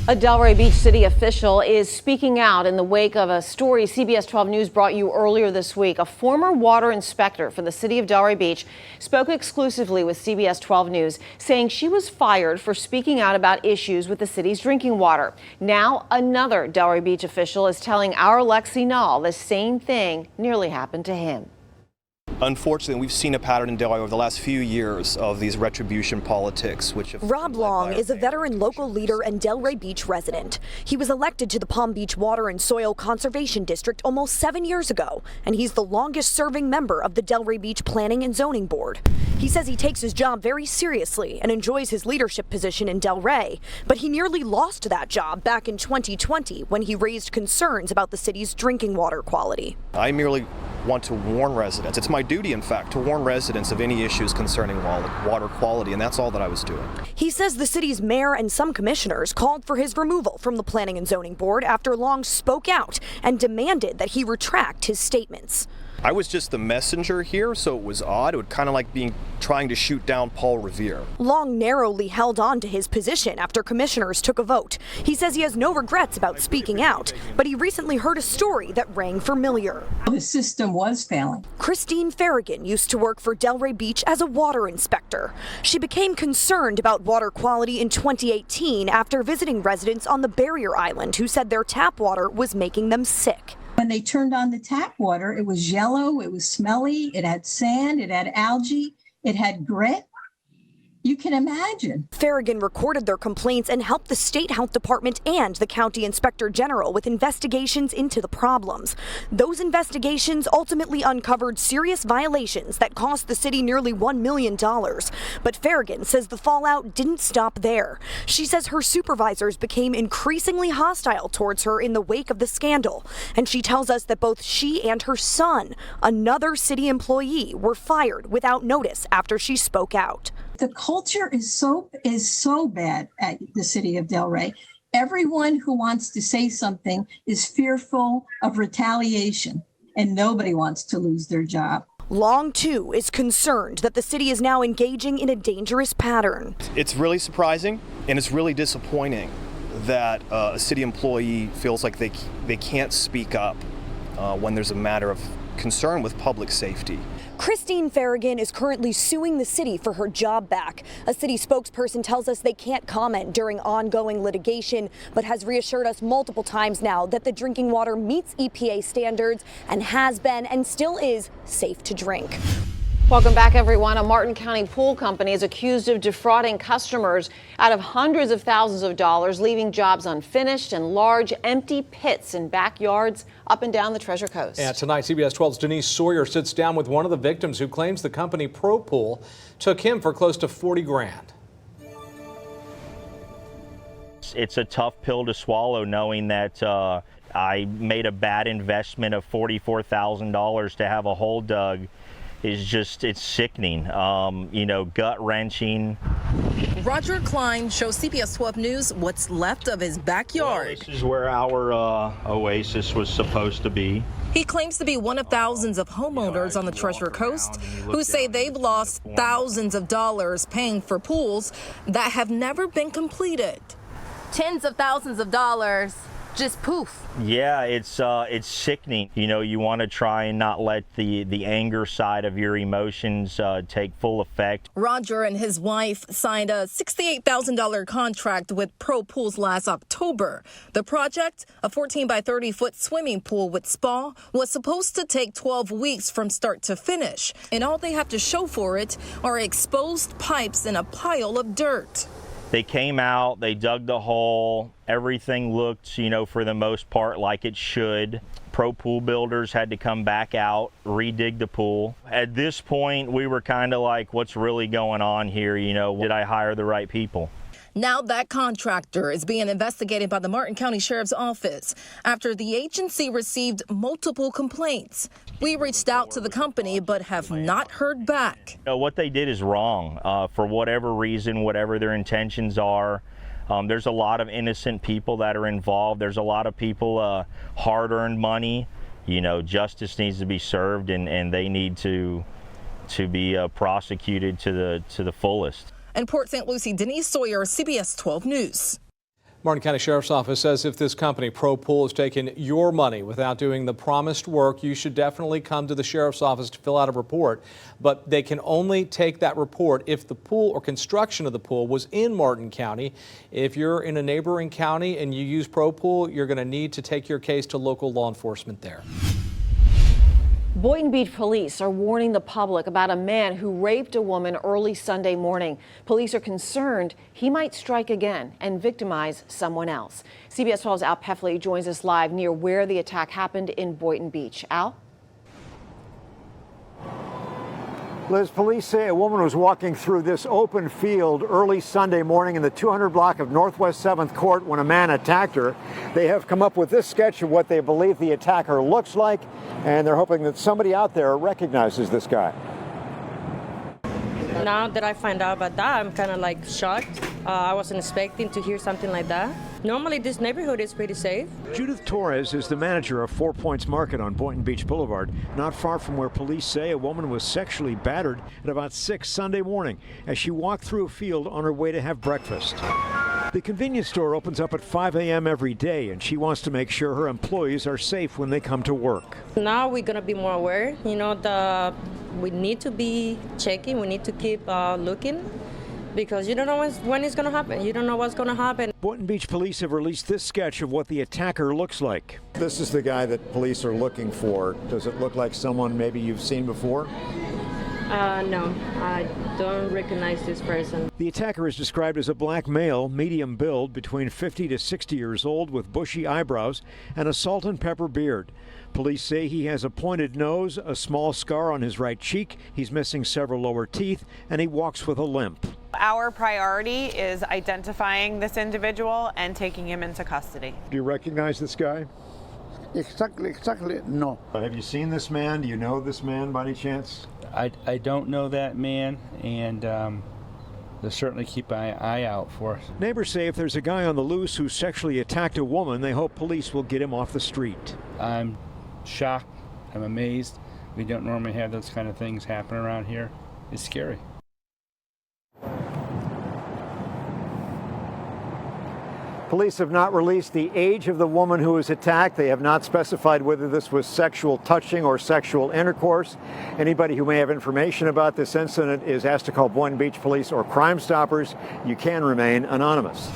A Delray Beach city official is speaking out in the wake of a story CBS 12 News brought you earlier this week. A former water inspector for the city of Delray Beach spoke exclusively with CBS 12 News, saying she was fired for speaking out about issues with the city's drinking water. Now, another Delray Beach official is telling our Lexi Nall the same thing nearly happened to him. Unfortunately, we've seen a pattern in Delray over the last few years of these retribution politics, which have... Rob Long is a veteran local leader and Delray Beach resident. He was elected to the Palm Beach Water and Soil Conservation District almost 7 years ago, and he's the longest serving member of the Delray Beach Planning and Zoning Board. He says he takes his job very seriously and enjoys his leadership position in Delray, but he nearly lost that job back in 2020 when he raised concerns about the city's drinking water quality. I merely want to warn residents. It's my duty, in fact, to warn residents of any issues concerning water quality, and that's all that I was doing. He says the city's mayor and some commissioners called for his removal from the Planning and Zoning Board after Long spoke out and demanded that he retract his statements. I was just the messenger here, so it was odd. It would kind of like trying to shoot down Paul Revere. Long narrowly held on to his position after commissioners took a vote. He says he has no regrets about speaking out, but he recently heard a story that rang familiar. The system was failing. Christine Farragon used to work for Delray Beach as a water inspector. She became concerned about water quality in 2018 after visiting residents on the barrier island who said their tap water was making them sick. When they turned on the tap water, it was yellow, it was smelly, it had sand, it had algae, it had grit. You can imagine. Farragon recorded their complaints and helped the state health department and the county inspector general with investigations into the problems. Those investigations ultimately uncovered serious violations that cost the city nearly $1 million. But Farragon says the fallout didn't stop there. She says her supervisors became increasingly hostile towards her in the wake of the scandal. And she tells us that both she and her son, another city employee, were fired without notice after she spoke out. The culture is so bad at the city of Delray. Everyone who wants to say something is fearful of retaliation, and nobody wants to lose their job. Long, too, is concerned that the city is now engaging in a dangerous pattern. It's really surprising, and it's really disappointing that a city employee feels like they can't speak up when there's a matter of concern with public safety. Christine Farragon is currently suing the city for her job back. A city spokesperson tells us they can't comment during ongoing litigation, but has reassured us multiple times now that the drinking water meets EPA standards and has been and still is safe to drink. Welcome back, everyone. A Martin County pool company is accused of defrauding customers out of hundreds of thousands of dollars, leaving jobs unfinished and large empty pits in backyards up and down the Treasure Coast. And tonight, CBS 12's Denise Sawyer sits down with one of the victims who claims the company Pro Pool took him for close to 40 grand. It's a tough pill to swallow, knowing that I made a bad investment of $44,000 to have a hole dug. It's sickening, gut-wrenching. Roger Klein shows CBS 12 News what's left of his backyard. Well, this is where our oasis was supposed to be. He claims to be one of thousands of homeowners on the Treasure Coast who say they've lost thousands of dollars paying for pools that have never been completed. Tens of thousands of dollars. Just poof. Yeah, it's sickening. You want to try and not let the anger side of your emotions take full effect. Roger and his wife signed a $68,000 contract with Pro Pools last October. The project, a 14 by 30 foot swimming pool with spa, was supposed to take 12 weeks from start to finish. And all they have to show for it are exposed pipes and a pile of dirt. They came out, they dug the hole, everything looked, for the most part like it should. Pro Pool builders had to come back out, redig the pool. At this point, we were kind of like, what's really going on here? Did I hire the right people? Now that contractor is being investigated by the Martin County Sheriff's Office after the agency received multiple complaints. We reached out to the company but have not heard back. What they did is wrong. For whatever reason, whatever their intentions are, there's a lot of innocent people that are involved. There's a lot of people, hard-earned money. Justice needs to be served, and they need to be prosecuted to the fullest. In Port St. Lucie, Denise Sawyer, CBS 12 News. Martin County Sheriff's Office says if this company, Pro Pool, has taken your money without doing the promised work, you should definitely come to the Sheriff's Office to fill out a report. But they can only take that report if the pool or construction of the pool was in Martin County. If you're in a neighboring county and you use Pro Pool, you're going to need to take your case to local law enforcement there. Boynton Beach police are warning the public about a man who raped a woman early Sunday morning. Police are concerned he might strike again and victimize someone else. CBS 12's Al Peffley joins us live near where the attack happened in Boynton Beach. Al? Liz, police say a woman was walking through this open field early Sunday morning in the 200 block of Northwest 7th Court when a man attacked her. They have come up with this sketch of what they believe the attacker looks like, and they're hoping that somebody out there recognizes this guy. Now that I find out about that, I'm kind of like shocked. I wasn't expecting to hear something like that. Normally, this neighborhood is pretty safe. Judith Torres is the manager of 4 Points Market on Boynton Beach Boulevard, not far from where police say a woman was sexually battered at about 6 Sunday morning as she walked through a field on her way to have breakfast. The convenience store opens up at 5 a.m. every day, and she wants to make sure her employees are safe when they come to work. Now we're going to be more aware. You know, we need to be checking. We need to keep looking, because you don't know when it's going to happen. You don't know what's going to happen. Boynton Beach police have released this sketch of what the attacker looks like. This is the guy that police are looking for. Does it look like someone maybe you've seen before? No, I don't recognize this person. The attacker is described as a black male, medium build, between 50 to 60 years old, with bushy eyebrows and a salt and pepper beard. Police say he has a pointed nose, a small scar on his right cheek, he's missing several lower teeth, and he walks with a limp. Our priority is identifying this individual and taking him into custody. Do you recognize this guy? Exactly, no. Have you seen this man? Do you know this man by any chance? I don't know that man, and they'll certainly keep an eye out for us. Neighbors say if there's a guy on the loose who sexually attacked a woman, they hope police will get him off the street. I'm shocked. I'm amazed. We don't normally have those kind of things happen around here. It's scary. Police have not released the age of the woman who was attacked. They have not specified whether this was sexual touching or sexual intercourse. Anybody who may have information about this incident is asked to call Boynton Beach Police or Crime Stoppers. You can remain anonymous.